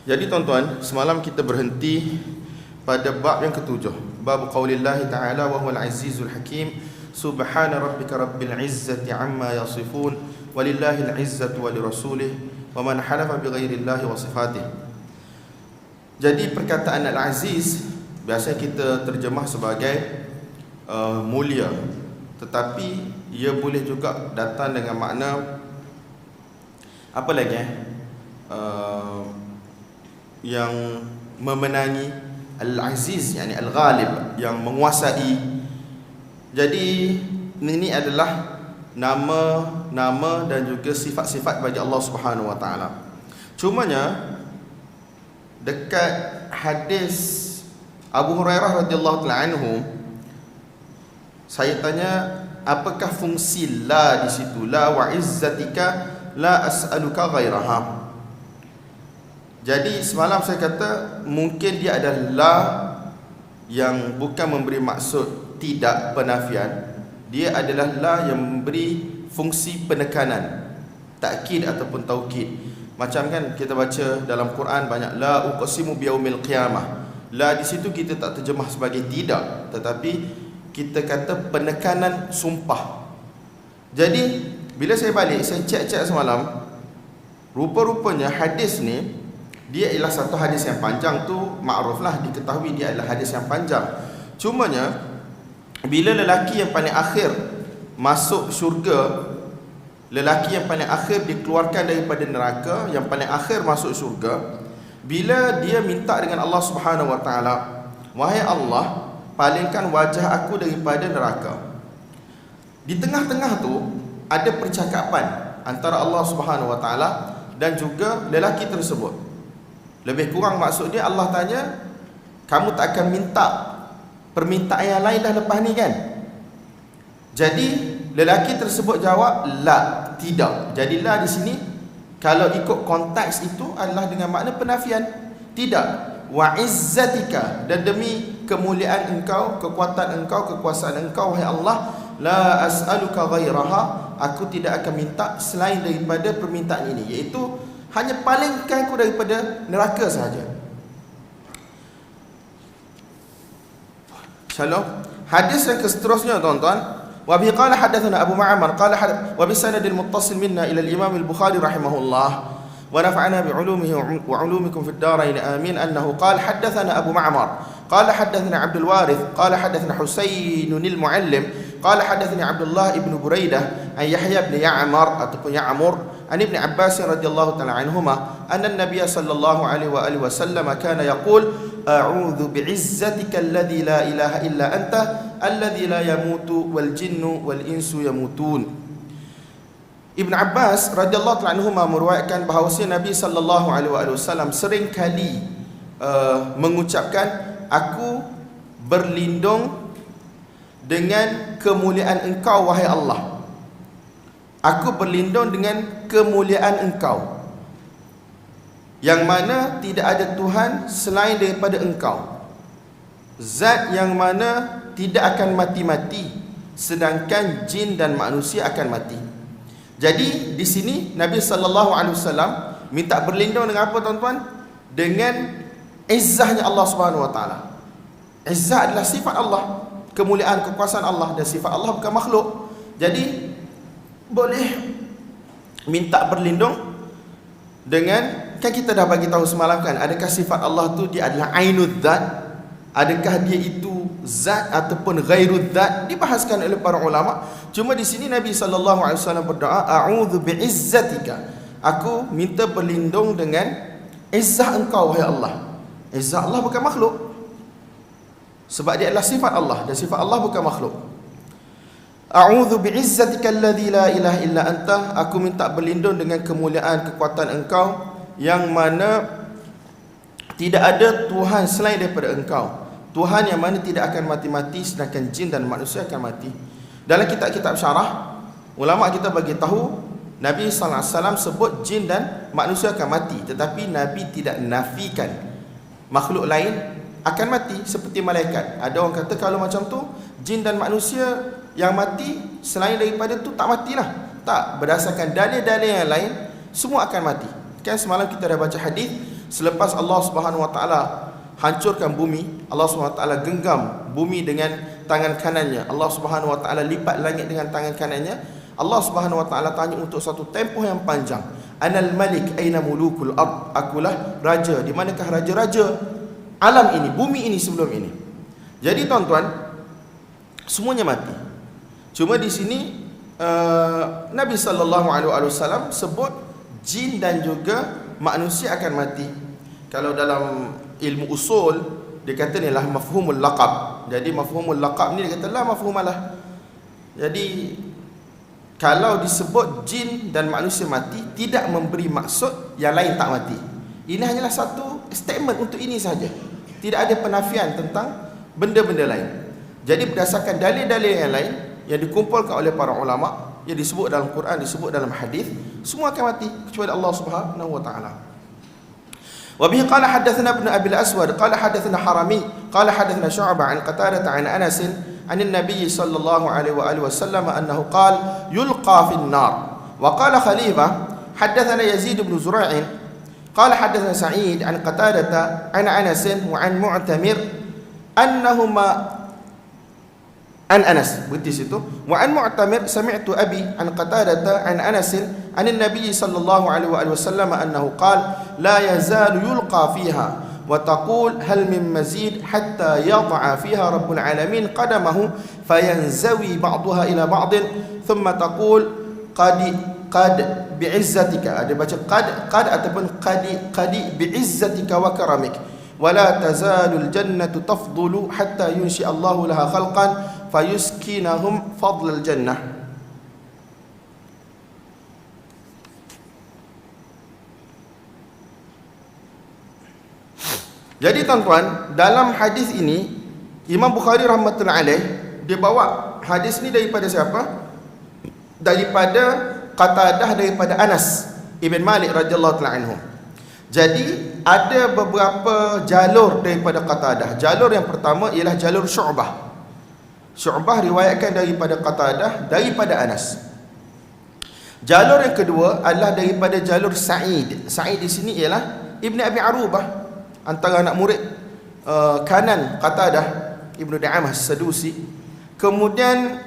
Jadi tuan-tuan, semalam kita berhenti pada bab yang ketujuh, bab qaulillahi ta'ala wa huwal azizul hakim, subhana rabbika rabbil izzati amma yasifun, walillahil izzatu walirasulih, wa man halafa bighairillahi wa sifatih. Jadi perkataan al-aziz biasa kita terjemah sebagai mulia, tetapi ia boleh juga datang dengan makna apa lagi yang memenangi, al-aziz yakni al-ghalib, yang menguasai. Jadi ini adalah nama-nama dan juga sifat-sifat bagi Allah Subhanahu wa taala. Cumanya dekat hadis Abu Hurairah radhiyallahu taala anhu, saya tanya apakah fungsi la di situ, la wa izzatika la as'aluka ghairaha. Jadi semalam saya kata mungkin dia adalah la yang bukan memberi maksud tidak penafian, dia adalah la yang memberi fungsi penekanan, takkid ataupun taukid. Macam kan kita baca dalam Quran banyak la uqsimu biyaumil qiyamah. La di situ kita tak terjemah sebagai tidak, tetapi kita kata penekanan sumpah. Jadi bila saya balik, saya cek semalam, rupa-rupanya hadis ni dia ialah satu hadis yang panjang, tu makruflah, diketahui dia adalah hadis yang panjang. Cumanya bila lelaki yang paling akhir masuk syurga, lelaki yang paling akhir dikeluarkan daripada neraka, yang paling akhir masuk syurga, bila dia minta dengan Allah Subhanahu wa taala, wahai Allah, palingkan wajah aku daripada neraka. Di tengah-tengah tu ada percakapan antara Allah Subhanahu wa taala dan juga lelaki tersebut. Lebih kurang maksud dia, Allah tanya, kamu tak akan minta permintaan yang lain dah lepas ni kan? Jadi lelaki tersebut jawab, la, tidak. Jadi la di sini kalau ikut konteks itu adalah dengan makna penafian. Tidak. Wa izzatika, dan demi kemuliaan engkau, kekuatan engkau, kekuasaan engkau, wahai Allah, la as'aluka ghairaha, aku tidak akan minta selain daripada permintaan ini, iaitu hanya palingkan aku daripada neraka sahaja. Shalom. Hadis yang seterusnya tuan-tuan, wa bi qala hadatsana Abu Ma'mar qala wa bi sanadil muttasil minna ila al-Imam al-Bukhari rahimahullah wa nafa'ana bi 'ulumihi wa 'ulumikum fid darain amin, annahu qala hadatsana Abu Ma'mar qala hadatsana Abdul Warith qala hadatsana Husain al-Muallim qala hadatsani Abdullah ibn Buraidah an Yahya ibn Ya'mar ataupun Ya'mur an Ibn Abbas radhiyallahu ta'ala anhuma anna an-nabiy sallallahu alaihi wa alihi wasallam kana yaqul a'udzu bi'izzatika alladhi la ilaha illa anta alladhi la yamutu wal jinnu wal insu yamutun. Ibn Abbas radhiyallahu ta'ala anhuma meriwayatkan bahawa Nabi sallallahu alaihi wa alihi wasallam sering kali mengucapkan, aku berlindung dengan kemuliaan engkau wahai Allah. Aku berlindung dengan kemuliaan engkau, yang mana tidak ada Tuhan selain daripada engkau, zat yang mana tidak akan mati-mati, sedangkan jin dan manusia akan mati. Jadi di sini Nabi sallallahu alaihi wasallam minta berlindung dengan apa tuan-tuan? Dengan izzahnya Allah Subhanahu wa taala. Izzah adalah sifat Allah, kemuliaan, kekuasaan Allah, dan sifat Allah bukan makhluk. Jadi boleh minta berlindung dengan, kan kita dah bagi tahu semalam kan, adakah sifat Allah tu dia adalah ainud zat, adakah dia itu zat ataupun ghairud zat, dibahaskan oleh para ulama. Cuma di sini Nabi sallallahu alaihi wasallam berdoa, a'udzu bi'izzatika, aku minta berlindung dengan izzah engkau wahai Allah. Izzah Allah bukan makhluk, sebab dia adalah sifat Allah, dan sifat Allah bukan makhluk. A'udzu bi'izzatika alladzi la ilaha illa anta, aku minta berlindung dengan kemuliaan, kekuatan engkau, yang mana tidak ada Tuhan selain daripada engkau, Tuhan yang mana tidak akan mati-mati, sedangkan jin dan manusia akan mati. Dalam kitab-kitab syarah, ulama kita bagi tahu Nabi sallallahu alaihi wasallam sebut jin dan manusia akan mati, tetapi Nabi tidak nafikan makhluk lain akan mati seperti malaikat. Ada orang kata kalau macam tu, jin dan manusia yang mati selain daripada tu tak matilah. Tak, berdasarkan dalil-dalil yang lain semua akan mati. Kan semalam kita dah baca hadis, selepas Allah Subhanahu Wa Taala hancurkan bumi, Allah Subhanahu Wa Taala genggam bumi dengan tangan kanannya, Allah Subhanahu Wa Taala lipat langit dengan tangan kanannya. Allah Subhanahu Wa Taala tanya untuk satu tempoh yang panjang, Anal Malik aina mulukul ard, akulah raja, di manakah raja-raja alam ini, bumi ini sebelum ini. Jadi tuan-tuan, semuanya mati. Cuma di sini Nabi sallallahu alaihi wasallam sebut jin dan juga manusia akan mati. Kalau dalam ilmu usul dia kata ni lah mafhumul laqab. Jadi mafhumul laqab ni dia kata la mafhumalah. Jadi kalau disebut jin dan manusia mati, tidak memberi maksud yang lain tak mati. Ini hanyalah satu statement untuk ini saja. Tidak ada penafian tentang benda-benda lain. Jadi berdasarkan dalil-dalil yang lain yang dikumpulkan oleh para ulama, yang disebut dalam Quran, disebut dalam hadis, semua akan mati kecuali Allah Subhanahu wa taala. Wa bihi qala hadatsana ibn Abi al-Aswad qala hadatsana Harami qala hadatsana Syu'bah an Qatadah an Anas عن النبي صلى الله عليه وآله وسلم أنه قال يلقى في النار. وقال خليفة حدثنا يزيد بن زريع قال حدثنا سعيد عن قتادة عن أنس وعن معتمر أنهما عن أنس وعن معتمر سمعت أبي عن قتادة عن أنس عن النبي صلى الله عليه وآله وسلم أنه قال لا يزال يلقى فيها وتقول هل من مزيد حتى يضع فيها رب العالمين قدمه فينزوي بعضها إلى بعض ثم تقول قد بعزتك، ada baca قد ataupun قد بعزتك وكرمك ولا تزال الجنة تفضل حتى ينشئ الله لها خلقا فيسكنهم فضل الجنة. Jadi tuan-tuan, dalam hadis ini Imam Bukhari rahmatullahi alaih dia bawa hadis ni daripada siapa? Daripada Qatadah, daripada Anas Ibn Malik radhiyallahu ta'ala anhu. Jadi ada beberapa jalur daripada Qatadah. Jalur yang pertama ialah jalur Syu'bah. Syu'bah riwayatkan daripada Qatadah daripada Anas. Jalur yang kedua adalah daripada jalur Sa'id. Sa'id di sini ialah Ibn Abi Arubah, antara anak murid kanan Qatadah Ibnu Da'amah Sadusi. Kemudian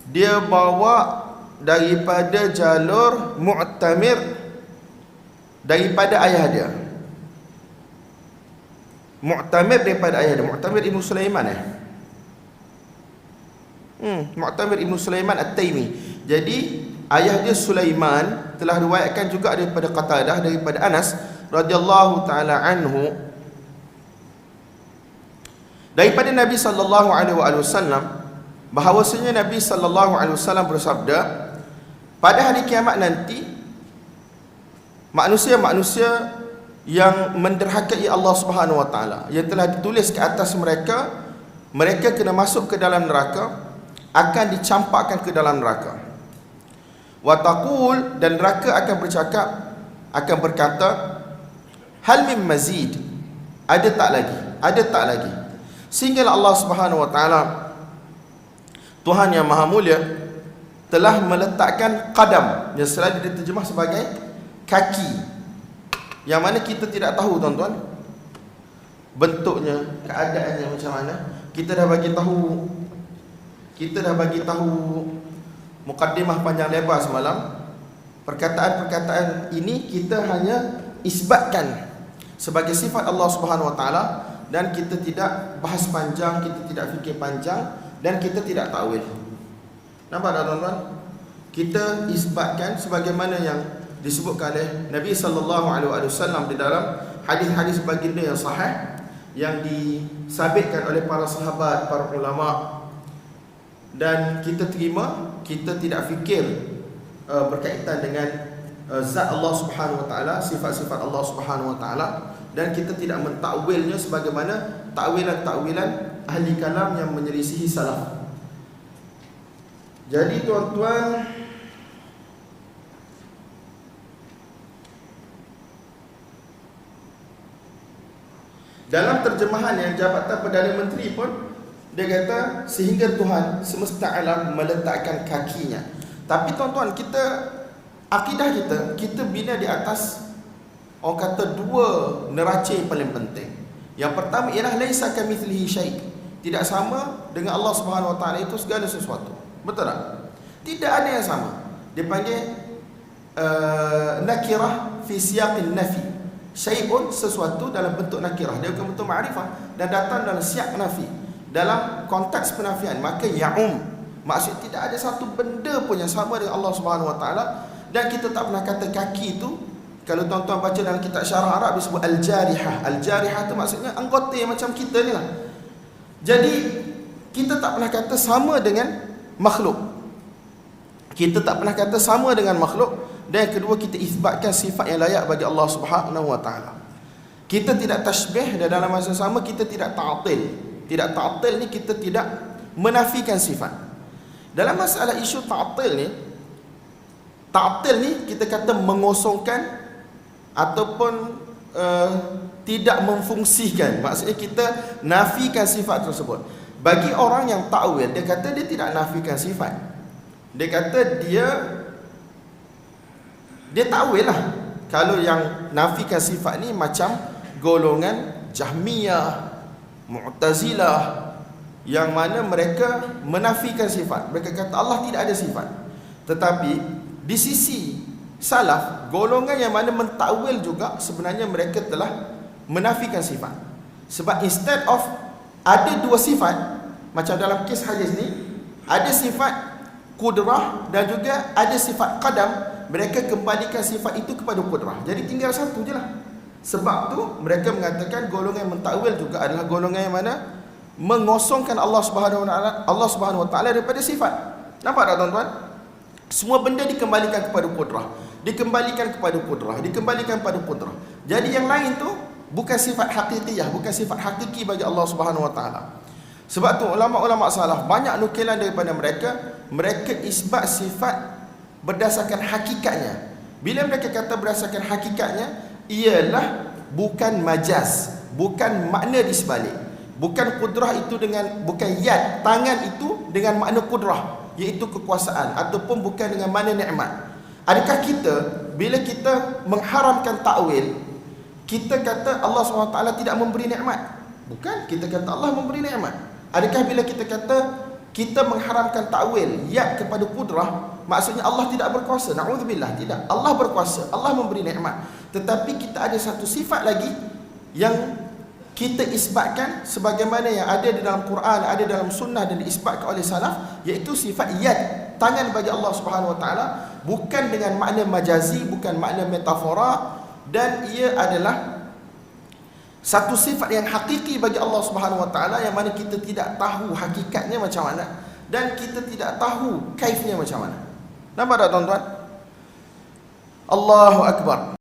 dia bawa daripada jalur Mu'tamir daripada ayah dia. Mu'tamir daripada ayah dia, Mu'tamir Ibnu Sulaiman Mu'tamir Ibnu Sulaiman At-Taimi. Jadi ayah dia Sulaiman telah riwayatkan juga daripada Qatadah daripada Anas radhiyallahu taala anhu daripada Nabi sallallahu alaihi wasallam bahawasanya Nabi sallallahu alaihi wasallam bersabda, pada hari kiamat nanti manusia-manusia yang menderhakai Allah Subhanahu wa taala, yang telah ditulis ke atas mereka kena masuk ke dalam neraka, akan dicampakkan ke dalam neraka. Wa taqul, dan neraka akan bercakap, akan berkata, hal min mazid, ada tak lagi, ada tak lagi. Sehinggalah Allah Subhanahu wa taala, Tuhan yang Maha Mulia, telah meletakkan qadam, yang selalu diterjemah sebagai kaki, yang mana kita tidak tahu tuan-tuan bentuknya, keadaannya macam mana. Kita dah bagi tahu mukaddimah panjang lebar semalam. Perkataan-perkataan ini kita hanya isbatkan sebagai sifat Allah Subhanahu wa taala, dan kita tidak bahas panjang, kita tidak fikir panjang, dan kita tidak takwil. Nampak tak tuan-tuan? Kita isbatkan sebagaimana yang disebutkan oleh Nabi sallallahu alaihi wasallam di dalam hadis-hadis baginda yang sahih, yang disabitkan oleh para sahabat, para ulama, dan kita terima, kita tidak fikir berkaitan dengan zat Allah Subhanahu wa taala, sifat-sifat Allah Subhanahu wa taala, dan kita tidak mentakwilnya sebagaimana takwilan-takwilan ahli kalam yang menyelisihi salaf. Jadi tuan-tuan, dalam terjemahan yang Jabatan Perdana Menteri pun dia kata sehingga Tuhan semesta alam meletakkan kakinya. Tapi tuan-tuan, kita akidah kita bina di atas orang kata dua neraca yang paling penting. Yang pertama ialah laisa kamitslihi syai'. Tidak sama dengan Allah Subhanahu Wa Taala itu segala sesuatu. Betul tak? Tidak ada yang sama. Dia panggil nakirah fi siyaqin nafi. Syai'un, sesuatu dalam bentuk nakirah, dia bukan bentuk ma'rifah, dan datang dalam siyak nafi, dalam konteks penafian, maka ya'um, maksud tidak ada satu benda pun yang sama dengan Allah Subhanahu Wa Taala. Dan kita tak pernah kata kaki itu, kalau tuan-tuan baca dalam kitab syarah Arab disebut al-jarihah. Al-jarihah tu maksudnya anggota yang macam kita ni lah. Jadi kita tak pernah kata sama dengan makhluk. Kita tak pernah kata sama dengan makhluk. Dan yang kedua, kita isbatkan sifat yang layak bagi Allah Subhanahu Wa Taala. Kita tidak tashbih, dan dalam masa sama kita tidak ta'til. Tidak ta'til ni kita tidak menafikan sifat. Dalam masalah isu ta'til ni kita kata mengosongkan ataupun tidak memfungsikan. Maksudnya kita nafikan sifat tersebut. Bagi orang yang ta'wil, dia kata dia tidak nafikan sifat. Dia kata dia ta'wil lah. Kalau yang nafikan sifat ni macam golongan Jahmiyah, Mu'tazilah, yang mana mereka menafikan sifat. Mereka kata Allah tidak ada sifat. Tetapi di sisi salaf, golongan yang mana mentakwil juga, sebenarnya mereka telah menafikan sifat. Sebab instead of ada dua sifat, macam dalam kes hadis ni, ada sifat kudrah dan juga ada sifat qadam, mereka kembalikan sifat itu kepada kudrah. Jadi tinggal satu je lah. Sebab tu mereka mengatakan golongan yang mentakwil juga adalah golongan yang mana mengosongkan Allah Subhanahu Wa Taala daripada sifat. Nampak tak tuan-tuan? Semua benda dikembalikan kepada kudrah, dikembalikan kepada kudrah, dikembalikan kepada kudrah. Jadi yang lain tu bukan sifat hakikiyah, bukan sifat hakiki bagi Allah Subhanahu Wa Taala. Sebab tu ulama-ulama salaf banyak nukilan daripada mereka isbat sifat berdasarkan hakikatnya. Bila mereka kata berdasarkan hakikatnya, ialah bukan majaz, bukan makna di sebalik. Bukan kudrah itu dengan, bukan yad, tangan itu dengan makna kudrah, iaitu kekuasaan, ataupun bukan dengan makna nikmat. Adakah kita bila kita mengharamkan takwil, kita kata Allah SWT tidak memberi nikmat? Bukan, kita kata Allah memberi nikmat. Adakah bila kita kata kita mengharamkan takwil yad kepada kudrah, maksudnya Allah tidak berkuasa? Na'udzubillah, tidak. Allah berkuasa, Allah memberi nikmat. Tetapi kita ada satu sifat lagi yang kita isbatkan sebagaimana yang ada di dalam Quran, ada dalam sunnah dan diisbatkan oleh salaf, iaitu sifat yad, tangan bagi Allah Subhanahu Wa Taala, bukan dengan makna majazi, bukan makna metafora, dan ia adalah satu sifat yang hakiki bagi Allah Subhanahu Wa Taala, yang mana kita tidak tahu hakikatnya macam mana dan kita tidak tahu kaifnya macam mana. Nampak tak tuan-tuan? Allahu Akbar.